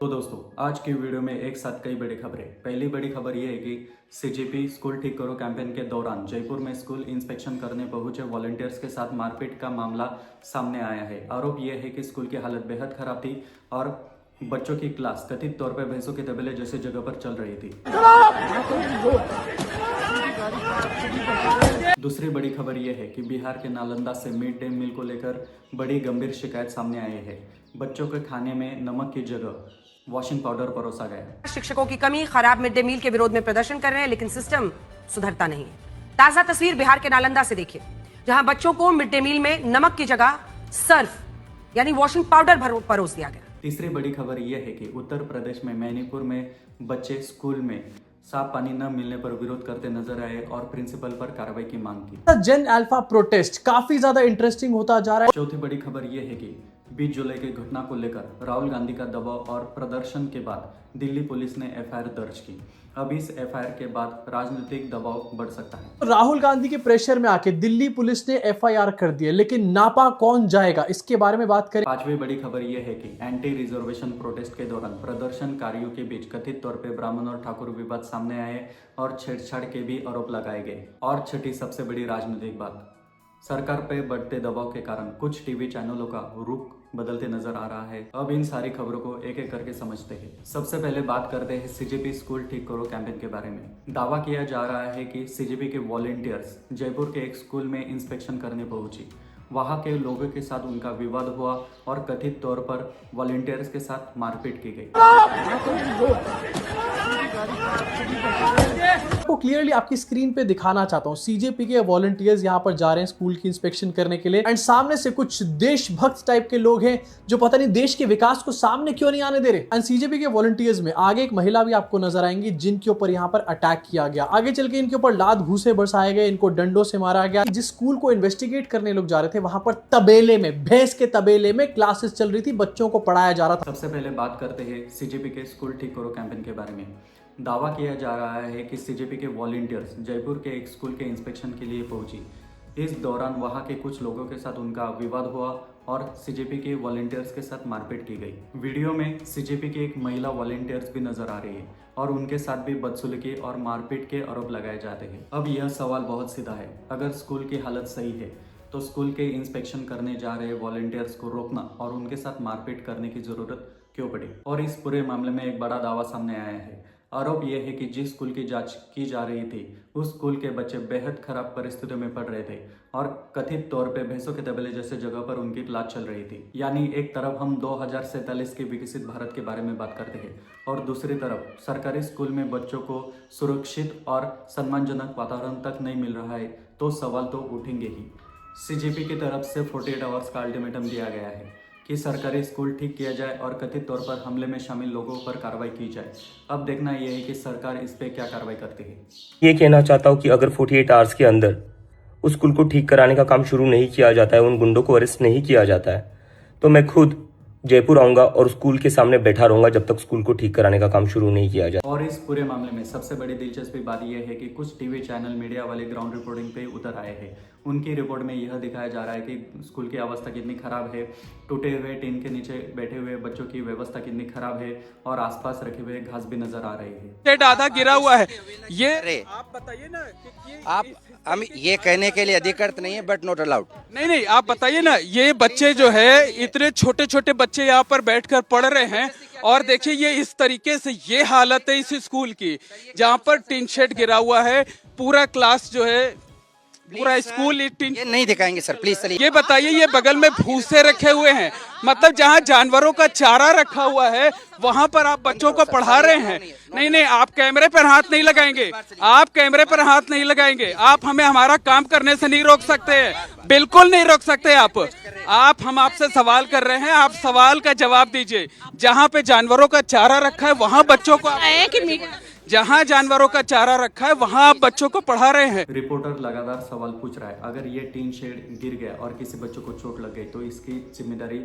तो दोस्तों, आज की वीडियो में एक साथ कई बड़ी खबरें। पहली बड़ी खबर यह है कि सीजीपी स्कूल ठीक करो कैंपेन के दौरान जयपुर में स्कूल इंस्पेक्शन करने पहुंचे वॉलंटियर्स के साथ मारपीट का मामला सामने आया है। आरोप यह है कि स्कूल की हालत बेहद खराब थी और बच्चों की क्लास कथित तौर पर भैंसों के तबेले जैसे जगह पर चल रही थी। दूसरी बड़ी खबर यह है कि बिहार के नालंदा से मिड डे मील को लेकर बड़ी गंभीर शिकायत सामने आई है। बच्चों के खाने में नमक की जगह वॉशिंग पाउडर परोसा गया। शिक्षकों की कमी, खराब मिड डे मील के विरोध में प्रदर्शन कर रहे हैं, लेकिन सिस्टम सुधरता नहीं है। ताजा तस्वीर बिहार के नालंदा से देखिए, जहां बच्चों को मिड डे मील में नमक की जगह सर्फ यानी वॉशिंग पाउडर परोस दिया गया। तीसरी बड़ी खबर यह है कि उत्तर प्रदेश में मैनीपुर में बच्चे स्कूल में साफ पानी न मिलने पर विरोध करते नजर आए और प्रिंसिपल पर कार्रवाई की मांग की। जेन अल्फा प्रोटेस्ट काफी ज्यादा इंटरेस्टिंग होता जा रहा है। चौथी बड़ी खबर यह है कि 20 जुलाई की घटना को लेकर राहुल गांधी का दबाव और प्रदर्शन के बाद दिल्ली पुलिस ने एफआईआर दर्ज की। अब इस एफआईआर के बाद राजनीतिक दबाव बढ़ सकता है। राहुल गांधी के प्रेशर में आके दिल्ली पुलिस ने एफआईआर कर दी है, लेकिन नापा कौन जाएगा, इसके बारे में बात करें। पांचवी बड़ी खबर यह है कि एंटी रिजर्वेशन प्रोटेस्ट के दौरान प्रदर्शनकारियों के बीच कथित तौर पर ब्राह्मण और ठाकुर विवाद सामने आए और छेड़छाड़ के भी आरोप लगाए गए। और छठी सबसे बड़ी राजनीतिक बात, सरकार पे बढ़ते दबाव के कारण कुछ टीवी चैनलों का रुख बदलते नजर आ रहा है। अब इन सारी खबरों को एक एक करके समझते हैं। सबसे पहले बात करते हैं सीजीपी स्कूल ठीक करो कैंपेन के बारे में। दावा किया जा रहा है कि सीजीपी के वॉलंटियर्स जयपुर के एक स्कूल में इंस्पेक्शन करने पहुंची। वहां के लोगों के साथ उनका विवाद हुआ और कथित तौर पर वॉलंटियर्स के साथ मारपीट की गई। आपको क्लियरली आपकी स्क्रीन पे दिखाना चाहता हूँ, सीजेपी के वॉलंटियर्स यहाँ पर जा रहे हैं स्कूल की इंस्पेक्शन करने के लिए, एंड सामने से कुछ देशभक्त टाइप के लोग हैं जो पता नहीं देश के विकास को सामने क्यों नहीं आने दे रहे। एंड सीजेपी के वॉलंटियर्स में आगे एक महिला भी आपको नजर आएंगी जिनके ऊपर यहाँ पर अटैक किया गया। आगे चल के इनके ऊपर लात घूसे बरसाए गए, इनको डंडों से मारा गया। जिस स्कूल को इन्वेस्टिगेट करने लोग जा रहे थे वहां पर तबेले में, भैंस के तबेले में क्लासेस चल रही थी, बच्चों को पढ़ाया जा रहा था। सबसे पहले बात करते हैं सीजीपी के स्कूल ठीक करो कैंपेन के बारे में। दावा किया जा रहा है कि सीजीपी के वॉलंटियर्स जयपुर के एक स्कूल के इंस्पेक्शन के लिए पहुंची। इस दौरान वहां के कुछ लोगों के साथ उनका विवाद हुआ और सीजीपी के वॉलंटियर्स के साथ मारपीट की गई। वीडियो में सीजीपी की एक महिला वॉलंटियर्स भी नजर आ रही है और उनके साथ भी बदसलूकी और मारपीट के आरोप लगाए जाते हैं। अब यह सवाल बहुत सीधा है, अगर स्कूल की हालत सही है तो स्कूल के इंस्पेक्शन करने जा रहे वॉलंटियर्स को रोकना और उनके साथ मारपीट करने की जरूरत क्यों पड़ी। और इस पूरे मामले में एक बड़ा दावा सामने आया है। आरोप यह है कि जिस स्कूल की जांच की जा रही थी उस स्कूल के बच्चे बेहद खराब परिस्थितियों में पढ़ रहे थे और कथित तौर पे भैंसों के तबेले जैसे जगह पर उनकी क्लास चल रही थी। यानी एक तरफ हम 2047 के विकसित भारत के बारे में बात करते हैं और दूसरी तरफ सरकारी स्कूल में बच्चों को सुरक्षित और सम्मानजनक वातावरण तक नहीं मिल रहा है, तो सवाल तो उठेंगे ही। सीजीपी की तरफ से 48 आवर्स का अल्टीमेटम दिया गया है कि सरकारी स्कूल ठीक किया जाए और कथित तौर पर हमले में शामिल लोगों पर कार्रवाई की जाए। अब देखना यह है कि सरकार इस पे क्या कार्रवाई करती है। ये कहना चाहता हूँ कि अगर 48 आवर्स के अंदर उस स्कूल को ठीक कराने का काम शुरू नहीं किया जाता है, उन गुंडों को अरेस्ट नहीं किया जाता है, तो मैं खुद जयपुर आऊंगा और स्कूल के सामने बैठा रहूंगा जब तक स्कूल को ठीक कराने का काम शुरू नहीं किया जाए। और इस पूरे मामले में सबसे बड़ी दिलचस्पी बात यह है कि कुछ टीवी चैनल मीडिया वाले ग्राउंड रिपोर्टिंग पे उतर आए हैं। उनकी रिपोर्ट में यह दिखाया जा रहा है कि स्कूल की अवस्था कितनी खराब है, टूटे हुए टीन के नीचे बैठे हुए बच्चों की व्यवस्था कितनी खराब है और आसपास रखे हुए घास भी नजर आ रही है। आधा गिरा हुआ है। ये आप बताइए ना कि आप हम ये कहने के लिए अधिकृत नहीं है, बट नॉट अलाउड। नहीं, आप बताइए ना, ये बच्चे जो है इतने छोटे छोटे बच्चे यहाँ पर बैठकर पढ़ रहे हैं और देखिए ये इस तरीके से ये हालत है इस स्कूल की, जहाँ पर टीन शेड गिरा हुआ है, पूरा क्लास जो है, पूरा स्कूल ये नहीं दिखाएंगे सर, प्लीज चलिए। ये बताइए, ये बगल में भूसे रखे हुए हैं, मतलब जहाँ जानवरों का चारा रखा हुआ है वहां पर आप बच्चों को पढ़ा रहे हैं। नहीं, आप कैमरे पर हाथ नहीं लगाएंगे, आप कैमरे पर हाथ नहीं लगाएंगे, आप हमें हमारा काम करने से नहीं रोक सकते हैं, बिल्कुल नहीं रोक सकते आप हम आपसे सवाल कर रहे हैं, आप सवाल का जवाब दीजिए। जहाँ पे जानवरों का चारा रखा है वहाँ बच्चों को, जहाँ जानवरों का चारा रखा है वहाँ आप बच्चों को पढ़ा रहे हैं। रिपोर्टर लगातार सवाल पूछ रहा है, अगर ये टीन शेड गिर गया और किसी बच्चों को चोट लग गई तो इसकी जिम्मेदारी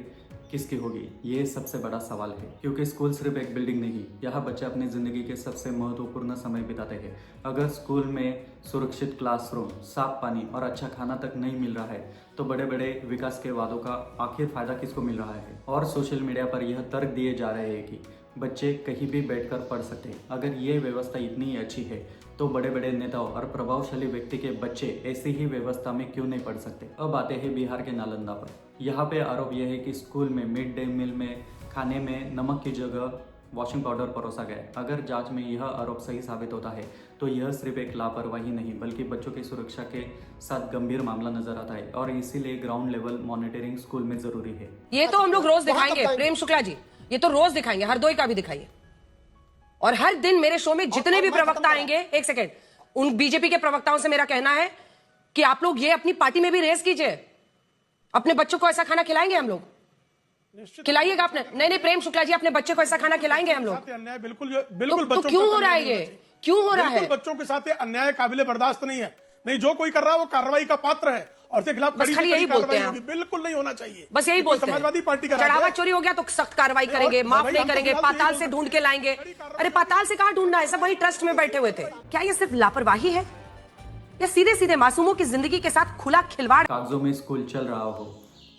किसकी होगी? ये सबसे बड़ा सवाल है, क्योंकि स्कूल सिर्फ एक बिल्डिंग नहीं, यहाँ बच्चे अपनी जिंदगी के सबसे महत्वपूर्ण समय बिताते हैं। अगर स्कूल में सुरक्षित क्लासरूम, साफ पानी और अच्छा खाना तक नहीं मिल रहा है तो बड़े बड़े विकास के वादों का आखिर फायदा किसको मिल रहा है? और सोशल मीडिया पर यह तर्क दिए जा रहे हैं कि बच्चे कहीं भी बैठकर पढ़ सकते हैं। अगर ये व्यवस्था इतनी अच्छी है तो बड़े बड़े नेताओं और प्रभावशाली व्यक्ति के बच्चे ऐसी ही व्यवस्था में क्यों नहीं पढ़ सकते। अब आते हैं बिहार के नालंदा पर। यहाँ पे आरोप यह है कि स्कूल में मिड डे मील में खाने में नमक की जगह वॉशिंग पाउडर परोसा गया। अगर जांच में यह आरोप सही साबित होता है तो यह सिर्फ एक लापरवाही नहीं बल्कि बच्चों की सुरक्षा के साथ गंभीर मामला नजर आता है और इसीलिए ग्राउंड लेवल मॉनिटरिंग स्कूल में जरूरी है। ये तो हम लोग रोज दिखाएंगे प्रेम शुक्ला जी, ये तो रोज दिखाएंगे, हरदोई का भी दिखाइए। और हर दिन मेरे शो में जितने भी प्रवक्ता आएंगे, एक सेकेंड, उन बीजेपी के प्रवक्ताओं से मेरा कहना है कि आप लोग ये अपनी पार्टी में भी रेस कीजिए। अपने बच्चों को ऐसा खाना खिलाएंगे हम लोग, खिलाइएगा अपने। नहीं प्रेम शुक्ला जी, अपने बच्चे को ऐसा खाना खिलाएंगे हम लोग। अन्याय बिल्कुल तो क्यों हो रहा है ये, क्यों हो रहा है? बच्चों के साथ ये अन्याय काबिले बर्दाश्त नहीं है। नहीं, जो कोई कर रहा है वो कार्रवाई का पात्र है और उसके खिलाफ बस खाली यही बोलते हैं, बिल्कुल नहीं होना चाहिए। बस यही बोलते हैं। समाजवादी पार्टी का चढ़ावा चोरी हो गया तो सख्त कार्रवाई करेंगे, माफ नहीं करेंगे, पाताल से ढूंढ के लाएंगे। अरे पाताल से कहां ढूंढना है, सब वही ट्रस्ट में बैठे हुए थे। क्या ये सिर्फ लापरवाही है या सीधे सीधे मासूमों की जिंदगी के साथ खुला खिलवाड़? कागजों में स्कूल चल रहा हो,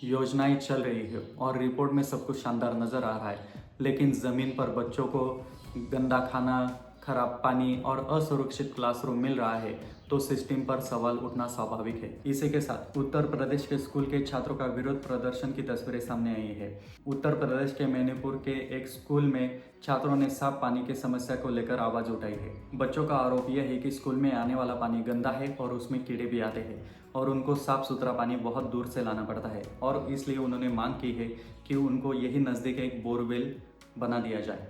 योजनाएं चल रही है और रिपोर्ट में सब कुछ शानदार नजर आ रहा है, लेकिन जमीन पर बच्चों को गंदा खाना, खराब पानी और असुरक्षित क्लासरूम मिल रहा है तो सिस्टम पर सवाल उठना स्वाभाविक है। इसी के साथ उत्तर प्रदेश के स्कूल के छात्रों का विरोध प्रदर्शन की तस्वीरें सामने आई है। उत्तर प्रदेश के मैनीपुर के एक स्कूल में छात्रों ने साफ पानी की समस्या को लेकर आवाज उठाई है। बच्चों का आरोप यह है कि स्कूल में आने वाला पानी गंदा है और उसमें कीड़े भी आते हैं और उनको साफ सुथरा पानी बहुत दूर से लाना पड़ता है और इसलिए उन्होंने मांग की है कि उनको यही नजदीक एक बोरवेल बना दिया जाए।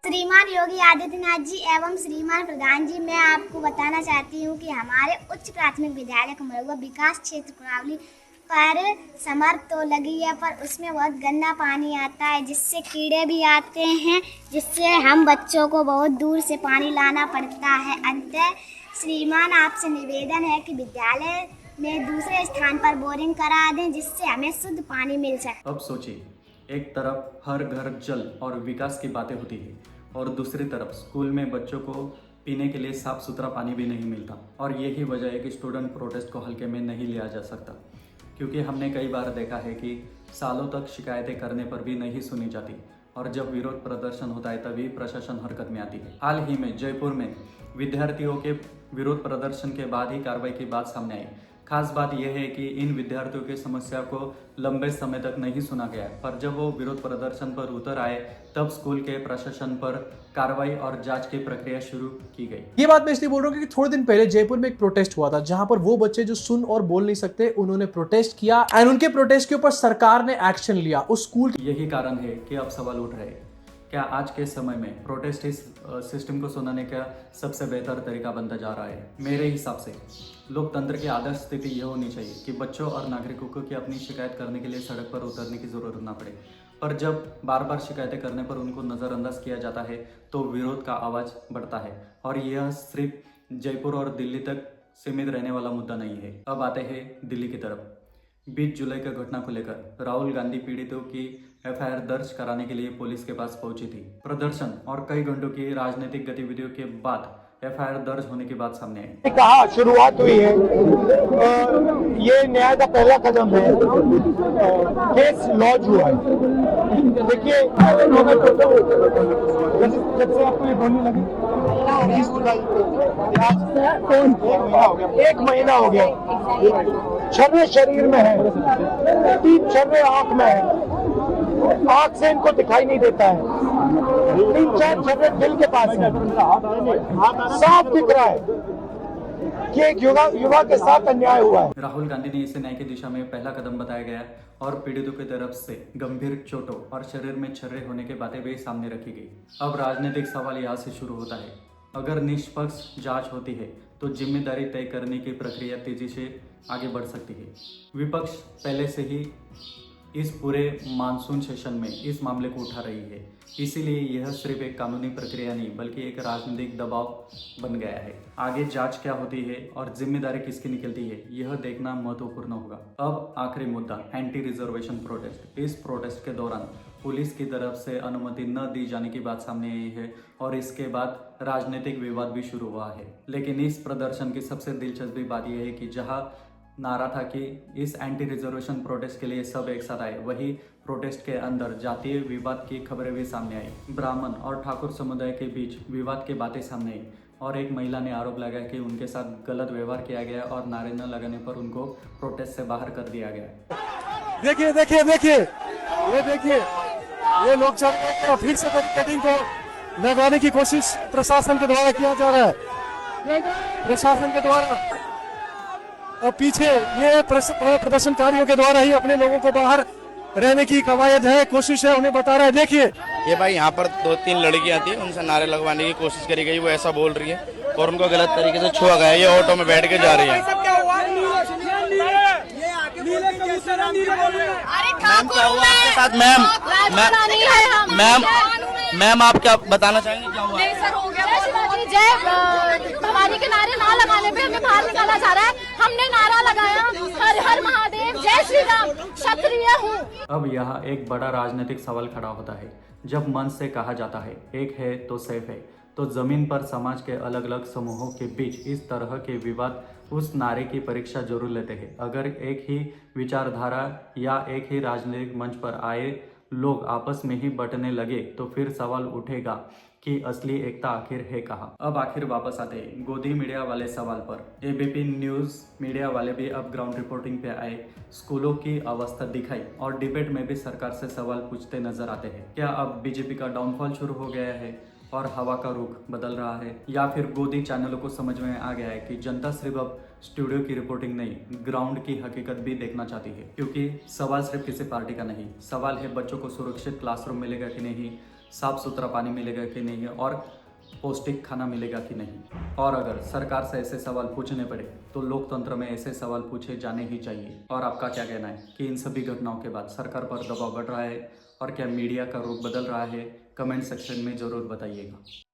श्रीमान योगी आदित्यनाथ जी एवं श्रीमान प्रधान जी, मैं आपको बताना चाहती हूँ कि हमारे उच्च प्राथमिक विद्यालय कमरुआ विकास क्षेत्र कुरावली पर समर तो लगी है, पर उसमें बहुत गंदा पानी आता है जिससे कीड़े भी आते हैं, जिससे हम बच्चों को बहुत दूर से पानी लाना पड़ता है। अंततः श्रीमान आपसे निवेदन है कि विद्यालय में दूसरे स्थान पर बोरिंग करा दें जिससे हमें शुद्ध पानी मिल सके। अब सोचिए, एक तरफ हर घर जल और विकास की बातें होती है और दूसरी तरफ स्कूल में बच्चों को पीने के लिए साफ सुथरा पानी भी नहीं मिलता और यही वजह है कि स्टूडेंट प्रोटेस्ट को हल्के में नहीं लिया जा सकता, क्योंकि हमने कई बार देखा है कि सालों तक शिकायतें करने पर भी नहीं सुनी जाती और जब विरोध प्रदर्शन होता है तभी प्रशासन हरकत में आती है। हाल ही में जयपुर में विद्यार्थियों के विरोध प्रदर्शन के बाद ही कार्रवाई की बात सामने आई। खास बात यह है कि इन विद्यार्थियों की समस्या को लंबे समय तक नहीं सुना गया, पर जब वो विरोध प्रदर्शन पर उतर आए तब स्कूल के प्रशासन पर कार्रवाई और जांच की प्रक्रिया शुरू की गई। ये बात मैं इसलिए बोल रहा हूँ क्योंकि थोड़े दिन पहले जयपुर में एक प्रोटेस्ट हुआ था जहां पर वो बच्चे जो सुन और बोल नहीं सकते उन्होंने प्रोटेस्ट किया एंड उनके प्रोटेस्ट के ऊपर सरकार ने एक्शन लिया। उस स्कूल यही कारण है कि अब सवाल उठ रहे हैं, क्या आज के समय में प्रोटेस्ट इस सिस्टम को सुनाने का सबसे बेहतर तरीका बनता जा रहा है? मेरे हिसाब से लोकतंत्र की आदर्श स्थिति यह होनी चाहिए कि बच्चों और नागरिकों को की अपनी शिकायत करने के लिए सड़क पर उतरने की जरूरत ना पड़े, पर जब बार बार शिकायतें करने पर उनको नज़रअंदाज किया जाता है तो विरोध का आवाज़ बढ़ता है और यह सिर्फ जयपुर और दिल्ली तक सीमित रहने वाला मुद्दा नहीं है। अब आते हैं दिल्ली की तरफ। 20 जुलाई की घटना को लेकर राहुल गांधी पीड़ितों की एफआईआर दर्ज कराने के लिए पुलिस के पास पहुंची थी। प्रदर्शन और कई घंटों की राजनीतिक गतिविधियों के बाद एफआईआर दर्ज होने की बात सामने आई। कहा शुरुआत हुई है, ये न्याय का पहला कदम है, केस लॉन्च हुआ है। देखिए, जब से आपको ये बोलने लगी 20 जुलाई एक महीना हो गया, छर्रे शरीर में है, 3 छर्रे आंख में है, आंख से इनको दिखाई नहीं देता है, 3-4 छर्रे दिल के पास है, साफ दिख रहा है कि एक युवा के साथ अन्याय हुआ है। राहुल गांधी ने इसे न्याय की दिशा में पहला कदम बताया गया और पीड़ितों की तरफ से गंभीर चोटों और शरीर में छर्रे होने की बातें भी सामने रखी गई। अब राजनीतिक सवाल यहाँ से शुरू होता है। अगर निष्पक्ष जांच होती है तो जिम्मेदारी तय करने की प्रक्रिया तेजी से आगे बढ़ सकती है। विपक्ष पहले से ही इस पूरे मानसून सेशन में इस मामले को उठा रही है, इसीलिए यह सिर्फ एक कानूनी प्रक्रिया नहीं बल्कि एक राजनीतिक दबाव बन गया है। आगे जांच क्या होती है और जिम्मेदारी किसकी निकलती है यह देखना महत्वपूर्ण होगा। अब आखिरी मुद्दा, एंटी रिजर्वेशन प्रोटेस्ट। इस प्रोटेस्ट के दौरान पुलिस की तरफ से अनुमति न दी जाने की बात सामने आई है और इसके बाद राजनीतिक विवाद भी शुरू हुआ है। लेकिन इस प्रदर्शन की सबसे दिलचस्प बात यह है कि जहां नारा था कि इस एंटी रिजर्वेशन प्रोटेस्ट के लिए सब एक साथ आए। वही प्रोटेस्ट के अंदर जातीय विवाद की खबरें भी सामने आई। ब्राह्मण और ठाकुर समुदाय के बीच विवाद की बातें सामने आई और एक महिला ने आरोप लगाया कि उनके साथ गलत व्यवहार किया गया और नारे न लगाने पर उनको प्रोटेस्ट से बाहर कर दिया गया। देखिए देखिए देखिए, ये देखिए, ये लोग चल रहे हैं, फिर से बैरिकेडिंग को लगाने की कोशिश प्रशासन के द्वारा किया जा रहा है। प्रशासन के द्वारा और पीछे ये प्रदर्शनकारियों के द्वारा ही अपने लोगों को बाहर रहने की कवायद है, कोशिश है, उन्हें बता रहा है। देखिए ये भाई यहाँ पर 2-3 लड़कियां थी, उनसे नारे लगवाने की कोशिश करी गई, वो ऐसा बोल रही है और उनको गलत तरीके से छुआ गया। ये ऑटो में बैठ के जा रही है। मैम क्या हुआ आपके साथ? मैम आप क्या बताना चाहेंगे, क्या हुआ? जय भवानी के नारे ना लगाने पे हमें बाहर निकाला जा रहा है। हमने नारा लगाया, हर हर महादेव, जय श्री राम, क्षत्रिय हूँ। अब यहाँ एक बड़ा राजनीतिक सवाल खड़ा होता है। जब मंच से कहा जाता है एक है तो सेफ है, तो जमीन पर समाज के अलग अलग समूहों के बीच इस तरह के विवाद उस नारे की परीक्षा जरूर लेते हैं। अगर एक ही विचारधारा या एक ही राजनीतिक मंच पर आए लोग आपस में ही बंटने लगे तो फिर सवाल उठेगा कि असली एकता आखिर है कहाँ। अब आखिर वापस आते हैं गोदी मीडिया वाले सवाल पर। एबीपी न्यूज़ मीडिया वाले भी अब ग्राउंड रिपोर्टिंग पे आए, स्कूलों की अवस्था दिखाई और डिबेट में भी सरकार से सवाल पूछते नजर आते हैं। क्या अब बीजेपी का डाउनफॉल शुरू हो गया है और हवा का रुख बदल रहा है, या फिर गोदी चैनलों को समझ में आ गया है कि जनता सिर्फ अब स्टूडियो की रिपोर्टिंग नहीं, ग्राउंड की हकीकत भी देखना चाहती है? क्योंकि सवाल सिर्फ किसी पार्टी का नहीं, सवाल है बच्चों को सुरक्षित क्लासरूम मिलेगा कि नहीं, साफ सुथरा पानी मिलेगा कि नहीं और पौष्टिक खाना मिलेगा कि नहीं। और अगर सरकार से ऐसे सवाल पूछने पड़े तो लोकतंत्र में ऐसे सवाल पूछे जाने ही चाहिए। और आपका क्या कहना है कि इन सभी घटनाओं के बाद सरकार पर दबाव बढ़ रहा है और क्या मीडिया का रुख बदल रहा है? कमेंट सेक्शन में ज़रूर बताइएगा।